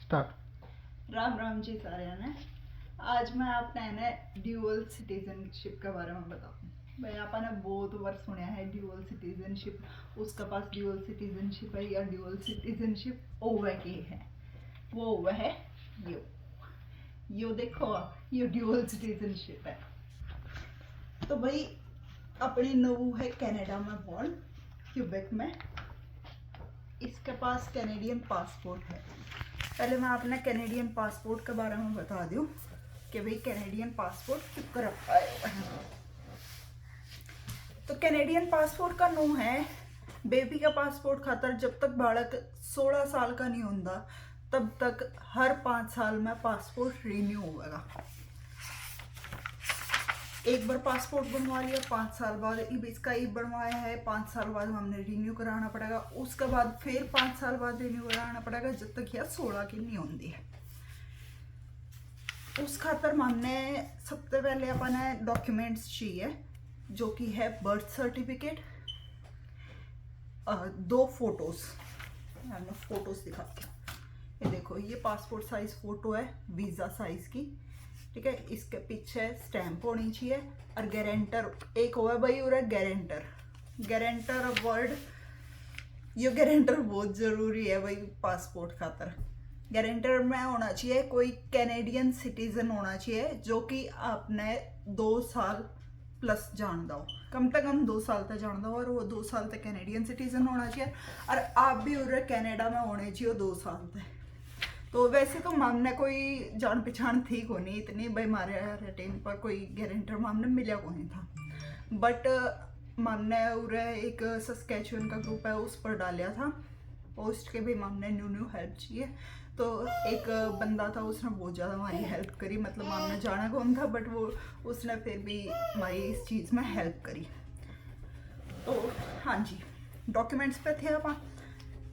Start. Ram Ram ji सारे ने। आज मैं आपने ने ड्यूअल सिटीजनशिप के बारे में बताऊँ। भाई आपने बहुत बार सुना है ड्यूअल सिटीजनशिप, उसके पास ड्यूअल सिटीजनशिप है या ड्यूअल सिटीजनशिप ओवे की है। वो ओवे है यो देखो, ये ड्यूअल सिटीजनशिप है। तो भाई अपनी नऊ है कनाडा में बॉर्न, क्यूबेक में। इसके पास कैनेडियन पासपोर्ट है। पहले मैं अपने कैनेडियन पासपोर्ट के बारे में बता दूं कि भाई कैनेडियन पासपोर्ट क्यों कर रखा है। तो कैनेडियन पासपोर्ट का नो है बेबी का पासपोर्ट खातर जब तक बालक 16 साल का नहीं होता तब तक हर 5 साल में पासपोर्ट रिन्यू होगा। एक बार पासपोर्ट बनवा लिया 5 साल बाद, इसका ई बनवाया है 5 साल बाद हमने रिन्यू कराना पड़ेगा। उसके बाद फिर 5 साल बाद रिन्यू कराना पड़ेगा जब तक यह 16 की नहीं होती है। उस खातर हमने सबसे पहले अपने डॉक्यूमेंट्स चाहिए जो कि है बर्थ सर्टिफिकेट, 2 फोटोज। मैं फोटोज दिखाती हूँ। ये देखो, ये पासपोर्ट साइज फोटो है वीजा साइज की, ठीक है। इसके पीछे स्टैंप होनी चाहिए और गारंटर एक हुआ भाई, और गारंटर वर्ड। ये गारंटर बहुत जरूरी है भाई पासपोर्ट खातर। गारंटर में होना चाहिए कोई कैनेडियन सिटीजन होना चाहिए जो कि आपने 2 साल प्लस जानता हो, कम से कम 2 साल तक जानता हो, और वो 2 साल तक कैनेडियन सिटीजन होना चाहिए। और आप भी उधर कनाडा में होने चाहिए 2 साल तक। तो वैसे तो मामने कोई जान पहचान थी को नहीं इतनी भाई, हमारे टाइम पर कोई गारंटर मामने मिला को नहीं था। बट मामने उरे एक सस्केचुअन का ग्रुप है उस पर डालिया था पोस्ट के भी मामने न्यू हेल्प चाहिए। तो एक बंदा था, उसने बहुत ज़्यादा हमारी हेल्प करी। मतलब मामने जाना कौन था बट वो उसने फिर भी हमारी इस चीज़ में हेल्प करी। तो हाँ जी, डॉक्यूमेंट्स पे थे आप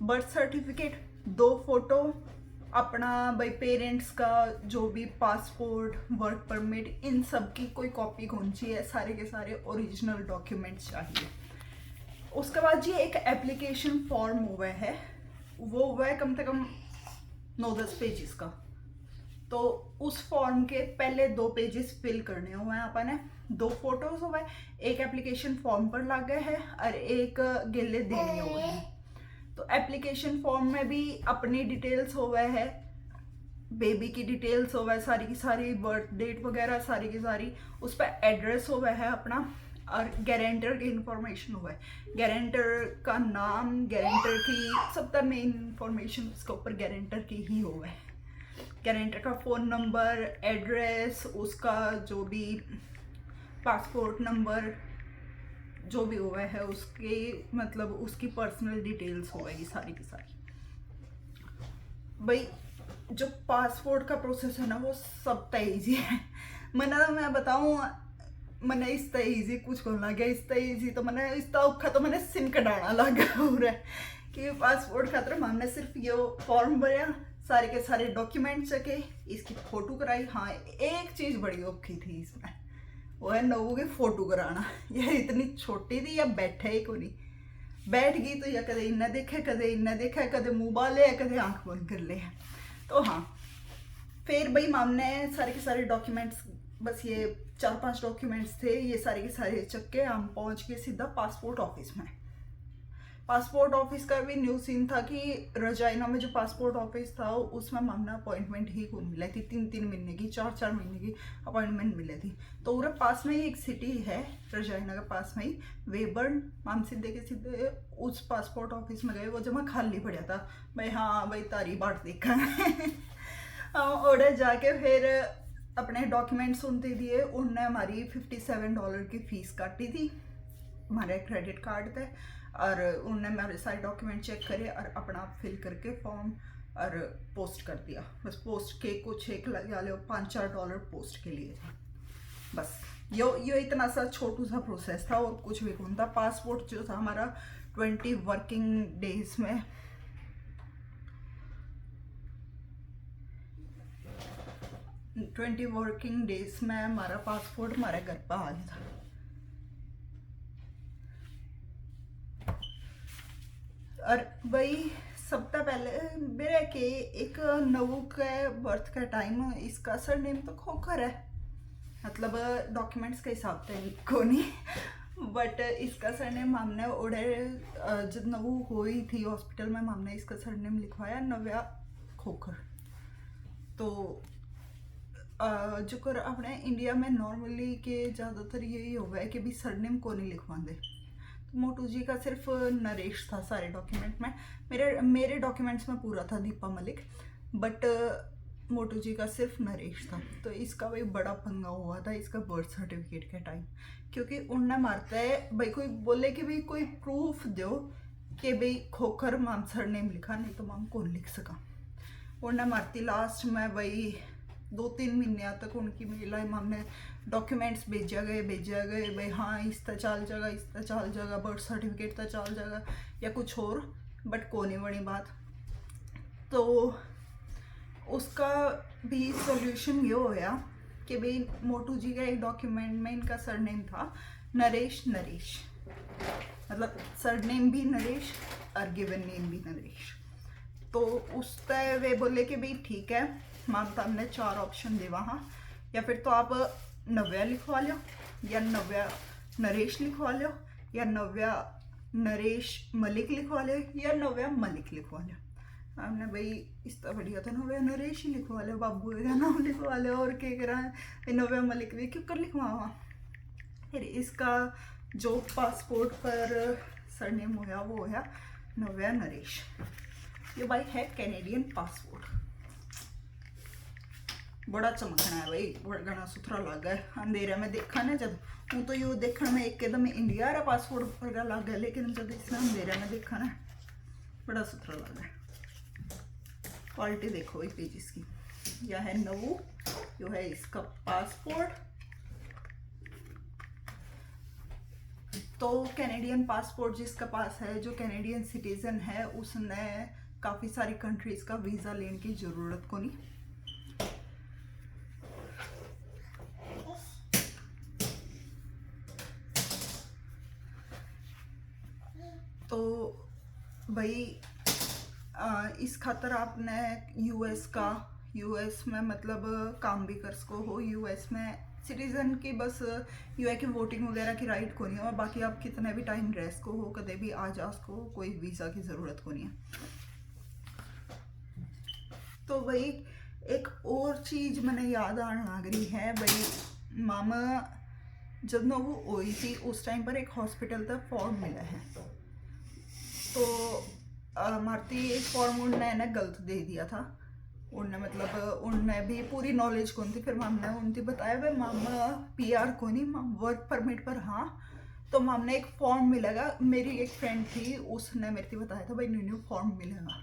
बर्थ सर्टिफिकेट, 2 फोटो, अपना भाई पेरेंट्स का जो भी पासपोर्ट, वर्क परमिट, इन सब की कोई कॉपी होनी चाहिए। सारे के सारे ओरिजिनल डॉक्यूमेंट्स चाहिए। उसके बाद जी एक एप्लीकेशन फॉर्म हुआ है, वो हुआ है कम से कम 9-10 पेजेस का। तो उस फॉर्म के पहले 2 पेजेस फिल करने हुए हैं अपने। 2 फोटोज हुए, एक एप्लीकेशन फॉर्म पर लग गए है और एक गिले देने हुए हैं। तो एप्लीकेशन फॉर्म में भी अपनी डिटेल्स हो गए है, बेबी की डिटेल्स हो गए सारी की सारी, बर्थ डेट वगैरह सारी की सारी, उस पर एड्रेस हो गया है अपना, और गारंटर की इंफॉर्मेशन हुआ है, गारंटर का नाम, गारंटर की सबसे मेन इंफॉर्मेशन उसके ऊपर गारंटर की ही हो है। गारंटर का फ़ोन नंबर, एड्रेस, उसका जो भी पासपोर्ट नंबर जो भी हुआ है उसके मतलब उसकी पर्सनल डिटेल्स हो गई सारी की सारी। भाई जो पासपोर्ट का प्रोसेस है ना वो सब तय ईजी है। मैं बताऊँ, मैंने इस तय ईजी कुछ करना गया, इस तय ईजी तो मैंने इस औखा तो मैंने सिम कटाना लगा हो रहा है कि पासपोर्ट खातर हमने सिर्फ ये फॉर्म भरा, सारे के सारे डॉक्यूमेंट चके, इसकी फोटो कराई। हाँ, एक चीज़ बड़ी औखी थी इसमें, वो है नवू की फोटो कराना। यह इतनी छोटी थी या बैठे ही को नहीं, बैठ गई तो या कदे इन्ना देखे, कदे इन्ना देखे, कदे मुँह बाले, कदे आंख बंद कर ले। तो हाँ, फिर भाई माम ने सारे के सारे डॉक्यूमेंट्स, बस ये 4-5 डॉक्यूमेंट्स थे, ये सारे के सारे चक्के हम पहुंच गए सीधा पासपोर्ट ऑफिस में। पासपोर्ट ऑफिस का भी न्यू सीन था कि रजाइना में जो पासपोर्ट ऑफिस था उसमें मामना अपॉइंटमेंट ही को मिला थी, 3-3 महीने की, 4-4 महीने की अपॉइंटमेंट मिले थी। तो उधर पास में ही एक सिटी है रजाइना के पास में ही, वेबर्न। माम सीधे के सीधे उस पासपोर्ट ऑफिस में गए, वो जमा खाली पड़ा था। भाई हाँ भाई तारी बाट देखा और जाके फिर अपने डॉक्यूमेंट्स उनसे दिए। उनने हमारी $57 की फ़ीस काटी थी हमारे क्रेडिट कार्ड पे, और उन्होंने मेरे सारे डॉक्यूमेंट चेक करे और अपना फिल करके फॉर्म और पोस्ट कर दिया। बस पोस्ट के कुछ एक लगा लो $5-4 पोस्ट के लिए थे। बस यो इतना सा छोटू सा प्रोसेस था और कुछ भी कौन था। पासपोर्ट जो था हमारा 20 वर्किंग डेज में 20 वर्किंग डेज में हमारा पासपोर्ट हमारे घर पर आ गया था। और भाई सबसे पहले मेरे के एक नवू के बर्थ का टाइम इसका सरनेम तो खोखर है, मतलब डॉक्यूमेंट्स के हिसाब से को नहीं, बट इसका सरनेम हमने ओढ़े जब नवू हुई थी हॉस्पिटल में, हमने इसका सरनेम लिखवाया नव्या खोखर। तो जो कर अपने इंडिया में नॉर्मली के ज़्यादातर यही होगा है कि भी सरनेम को नहीं लिखवाते। तो मोटू जी का सिर्फ नरेश था सारे डॉक्यूमेंट में, मेरे डॉक्यूमेंट्स में पूरा था दीपा मलिक, बट मोटू जी का सिर्फ नरेश था। तो इसका भाई बड़ा पंगा हुआ था इसका बर्थ सर्टिफिकेट के टाइम, क्योंकि उनने मारता है भाई कोई बोले कि भाई कोई प्रूफ दो कि भाई खोखर माम सरनेम लिखा, नहीं तो माम कौन लिख सका। उनने मारती लास्ट में भाई 2-3 महीने तक उनकी मिला हमने डॉक्यूमेंट्स भेजा गए भाई हाँ इस तरह चल जाएगा, इस तरह चल जाएगा, बर्थ सर्टिफिकेट तो चल जाएगा या कुछ और, बट को नहीं बनी बात। तो उसका भी सॉल्यूशन ये होया कि भाई मोटू जी का एक डॉक्यूमेंट में इनका सरनेम था नरेश, मतलब सरनेम भी नरेश और गिवन नेम भी नरेश। तो उस पर वे बोले कि भाई ठीक है, मानता हमने 4 ऑप्शन दे वहाँ, या फिर तो आप नव्या लिखवा लो, या नव्या नरेश लिखवा लो, या नव्या नरेश मलिक लिखवा लो, या नव्या मलिक लिखवा लो। हमने भाई इस तरह बढ़िया था नव्या नरेश ही लिखवा लो, बाबू का नाम लिखवा लो, और क्या करा है नव्या मलिक भी क्यों कर लिखवावा। फिर इसका जो पासपोर्ट पर सरनेम होया वो होया नव्या नरेश। ये भाई है कैनेडियन पासपोर्ट, बड़ा चमकना है भाई, बड़ा घना सुथरा लगा है। अंधेरे में देखा ना जब हूँ तो यू देखने में एकदम इंडिया रा पासपोर्ट पर लग है, लेकिन जब इसने अंधेरे में देखा ना बड़ा सुथरा लगा है। क्वालिटी देखो भाई पेजेस की, यह है नवू, जो है इसका पासपोर्ट। तो कैनेडियन पासपोर्ट जिसका पास है, जो कैनेडियन सिटीजन है, उसने काफ़ी सारी कंट्रीज का वीज़ा लेने की ज़रूरत को नहीं। तो भाई इस खातर आपने यूएस में मतलब काम भी कर सको हो। यूएस में सिटीजन की बस यू है कि वोटिंग वगैरह की राइट को नहीं हो, और बाकी आप कितने भी टाइम रह सको हो, कदे भी आ जा सको, कोई वीज़ा की ज़रूरत को नहीं है। तो भाई एक और चीज़ मैंने याद आने लग रही है भाई, मामा जब ना वो हुई थी उस टाइम पर एक हॉस्पिटल तक फॉर्म मिला है, तो मारती एक फॉर्म उनने गलत दे दिया था। उनने मतलब उनने भी पूरी नॉलेज कौन थी, फिर माम ने उनकी बताया भाई मामा PR को नहीं, माम वर्क परमिट पर हाँ। तो माम ने एक फॉर्म मिलेगा, मेरी एक फ्रेंड थी उसने मेरे को बताया था भाई न्यू फॉर्म मिलेगा।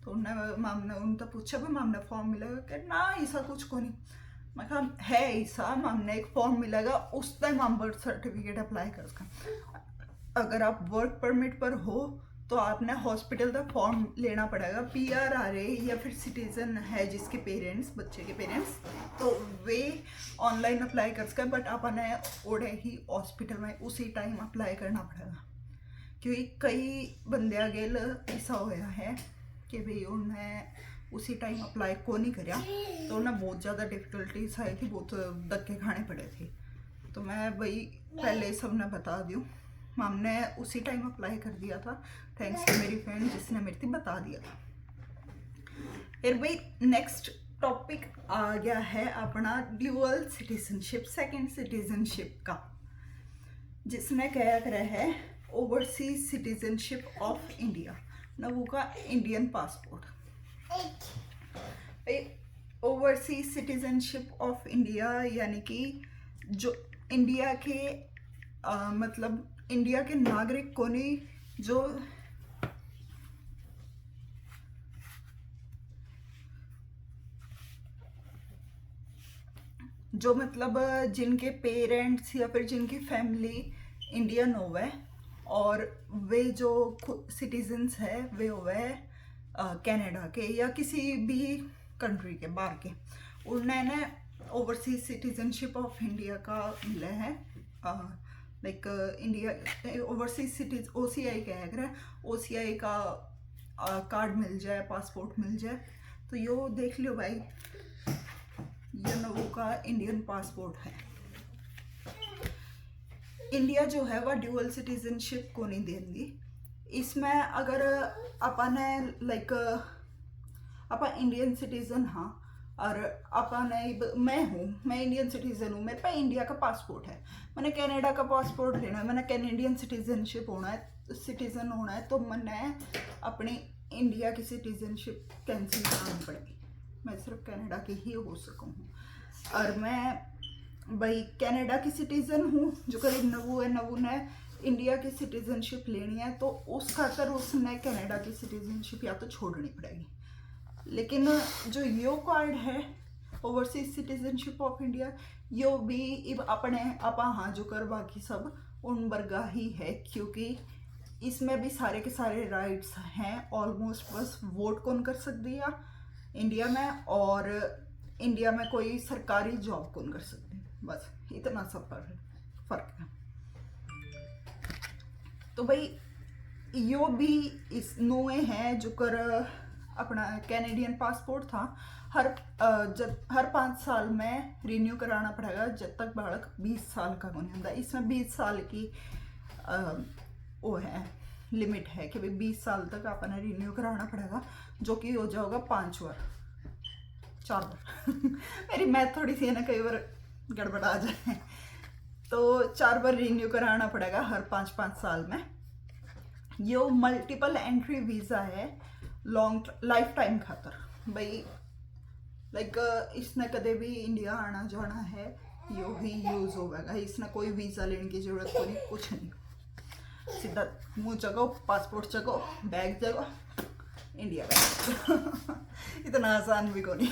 तो उनने माम ने उनसे पूछा भाई माम ने फॉर्म मिलेगा, कि ना ऐसा कुछ को नहीं। मैं कहा है ऐसा, माम ने एक फॉर्म मिलेगा, उस टाइम हम बर्थ सर्टिफिकेट अप्लाई कर सकें। अगर आप वर्क परमिट पर हो तो आपने हॉस्पिटल का फॉर्म लेना पड़ेगा। PR आ रहे या फिर सिटीजन है जिसके पेरेंट्स, बच्चे के पेरेंट्स, तो वे ऑनलाइन अप्लाई कर सकें, बट आपने ओढ़े ही हॉस्पिटल में उसी टाइम अप्लाई करना पड़ेगा। क्योंकि कई बंदे आगे ऐसा होया है कि भाई उन्हें उसी टाइम अप्लाई को नहीं करा, तो उन्हें बहुत ज़्यादा डिफ़िकल्टीज आई थी, बहुत धक्के खाने पड़े थे। तो मैं भाई पहले सबने बता दूँ, माम ने उसी टाइम अप्लाई कर दिया था, थैंक्स टू मेरी फ्रेंड जिसने मेरे को बता दिया था। फिर भाई नेक्स्ट टॉपिक आ गया है अपना ड्यूअल सिटीजनशिप, सेकंड सिटीजनशिप का, जिसने क्या करा है ओवरसीज सिटीजनशिप ऑफ इंडिया, नवू का Indian passport. Overseas citizenship of India यानी कि जो इंडिया के मतलब इंडिया के नागरिक को नहीं, जो मतलब जिनके पेरेंट्स या फिर जिनकी फैमिली इंडियन हो है, और वे जो सिटीजन्स है वे हो है कनाडा के या किसी भी कंट्री के बाहर के, उन्होंने ओवरसीज सिटीजनशिप ऑफ इंडिया का मिला है। Like India overseas cities OCI कह रहा है, OCI का कार्ड मिल जाए, पासपोर्ट मिल जाए। तो यो देख लो भाई, ये नवू का इंडियन पासपोर्ट है। इंडिया जो है वह ड्यूअल सिटीजनशिप को नहीं देंगी इसमें। अगर अपन लाइक अपन इंडियन सिटीजन हाँ, और अपन मैं इंडियन सिटीजन हूँ, मेरे पास इंडिया का पासपोर्ट है, मैंने कनाडा का पासपोर्ट लेना है, मैंने कैनेडियन सिटीजनशिप होना है, सिटीजन होना है, तो मैंने अपनी इंडिया की सिटीजनशिप कैंसिल करानी पड़ेगी। मैं सिर्फ कनाडा की ही हो सकूँ, और मैं भाई कनाडा की सिटीज़न हूँ जो करीब नवू ने इंडिया की सिटीजनशिप लेनी है, तो उस खातर उसने कनाडा की सिटीजनशिप या तो छोड़नी पड़ेगी। लेकिन जो यो कार्ड है ओवरसीज सिटीजनशिप ऑफ इंडिया, यो भी अपने हाँ जो कर बाकी सब उन वर्गा ही है, क्योंकि इसमें भी सारे के सारे राइट्स हैं ऑलमोस्ट। बस वोट कौन कर सकती है इंडिया में, और इंडिया में कोई सरकारी जॉब कौन कर सकती है, बस इतना सब फर्क है। तो भाई यो भी इस नोए है जो कर अपना कैनेडियन पासपोर्ट था, हर 5 साल में रिन्यू कराना पड़ेगा जब तक बालक 20 साल का नहीं होता। इसमें 20 साल की वो है लिमिट है कि भाई 20 साल तक आपने रिन्यू कराना पड़ेगा, जो कि हो जाएगा 4 बार मेरी मैथ थोड़ी सी है ना, कई बार गड़बड़ा जाए, तो 4 बार रिन्यू कराना पड़ेगा हर 5-5 साल में। यो मल्टीपल एंट्री वीज़ा है लॉन्ग लाइफ टाइम खातर भाई, लाइक इसने कदे भी इंडिया आना जाना है यो ही यूज़ होगा, इसने कोई वीज़ा लेने की ज़रूरत को नहीं, कुछ नहीं, सीधा मुँह जगो, पासपोर्ट जगो, बैग जगो, इंडिया का इतना आसान भी को नहीं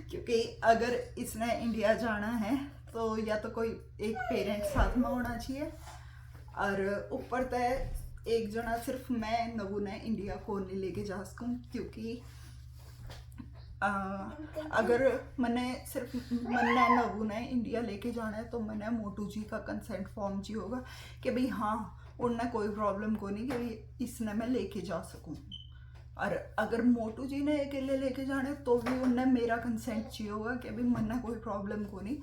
क्योंकि अगर इसने इंडिया जाना है तो या तो कोई एक पेरेंट साथ में होना चाहिए, और ऊपर तय एक जना सिर्फ मैं नवू ने इंडिया को नहीं लेके जा सकूँ, क्योंकि अगर मैंने नवू ने इंडिया लेके जाना है तो मैंने मोटू जी का कंसेंट फॉर्म जी होगा कि भाई हाँ उनने कोई प्रॉब्लम को नहीं कि भाई इसने मैं लेके जा सकूँ। और अगर मोटू जी ने अकेले लेके जाने तो भी उनने मेरा कंसेंट चाहिए होगा कि भाई मैंने कोई प्रॉब्लम को नहीं,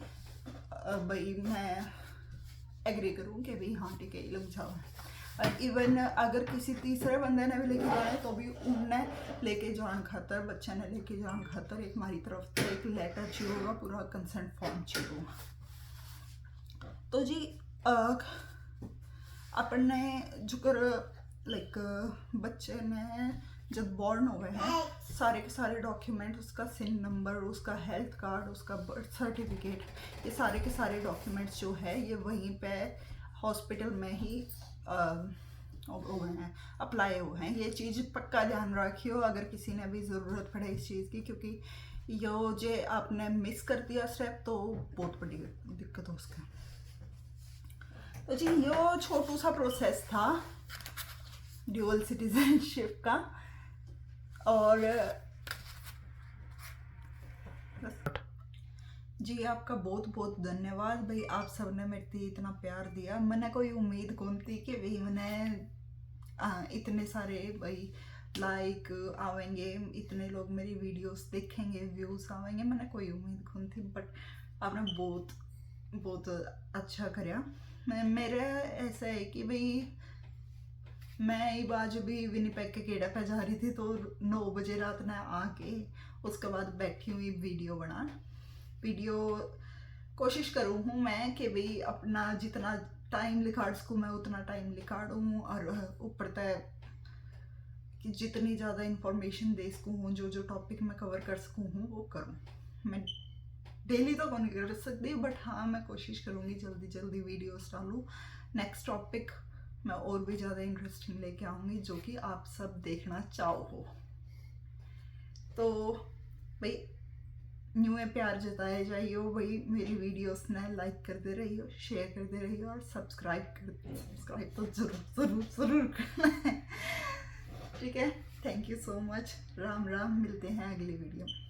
भाई मैं एग्री करूँ कि भाई हाँ ठीक है लग जाओ। और इवन अगर किसी तीसरे बंदे ने भी लेके जाना है तो भी उनने लेके जान खातर, बच्चे ने लेके जान खातर एक हमारी तरफ से एक लेटर चाहिए होगा, पूरा कंसेंट फॉर्म चाहिए होगा। तो जी अपन ने जो कर लाइक बच्चे ने जब बॉर्न हुए हैं, सारे के सारे डॉक्यूमेंट, उसका सिन नंबर, उसका हेल्थ कार्ड, उसका बर्थ सर्टिफिकेट, ये सारे के सारे डॉक्यूमेंट्स जो है ये वहीं पे हॉस्पिटल में ही हुए हैं, अप्लाई हुए हैं। ये चीज़ पक्का ध्यान रखियो अगर किसी ने भी ज़रूरत पड़े इस चीज़ की, क्योंकि यो जे आपने मिस कर दिया स्टेप तो बहुत बड़ी दिक्कत हो उसका। तो जी यो छोटू सा प्रोसेस था ड्यूअल सिटीजनशिप का, और जी आपका बहुत बहुत धन्यवाद भाई, आप सब ने मेरे को इतना प्यार दिया। मैंने कोई उम्मीद कौन थी कि भाई मैंने इतने सारे भाई लाइक आवेंगे, इतने लोग मेरी वीडियोस देखेंगे, व्यूज़ आवेंगे, मैंने कोई उम्मीद कौन थी, बट आपने बहुत बहुत अच्छा करा। मेरा ऐसा है कि भाई मैं आज भी विनिपेग के केड़ा पे जा रही थी तो 9 बजे रात ने आके उसके बाद बैठी हुई वीडियो कोशिश करूँ हूँ मैं कि भाई अपना जितना टाइम लिखाड़ सकूँ मैं उतना टाइम लिखाड़ूँ, और ऊपर तक कि जितनी ज़्यादा इंफॉर्मेशन दे सकूँ, जो टॉपिक मैं कवर कर सकूँ वो करूँ। मैं डेली तो नहीं कर सकती, बट हाँ मैं कोशिश करूँगी जल्दी वीडियोस डालूँ। नेक्स्ट टॉपिक मैं और भी ज़्यादा इंटरेस्टिंग लेके आऊँगी जो कि आप सब देखना चाहो। तो भाई न्यू है प्यार जताए जाइयो भाई, मेरी वीडियोस ने लाइक करते रहियो, शेयर करते रहियो, और सब्सक्राइब तो ज़रूर करना है, ठीक है। Thank you so much, Ram Ram, मिलते हैं अगली वीडियो में।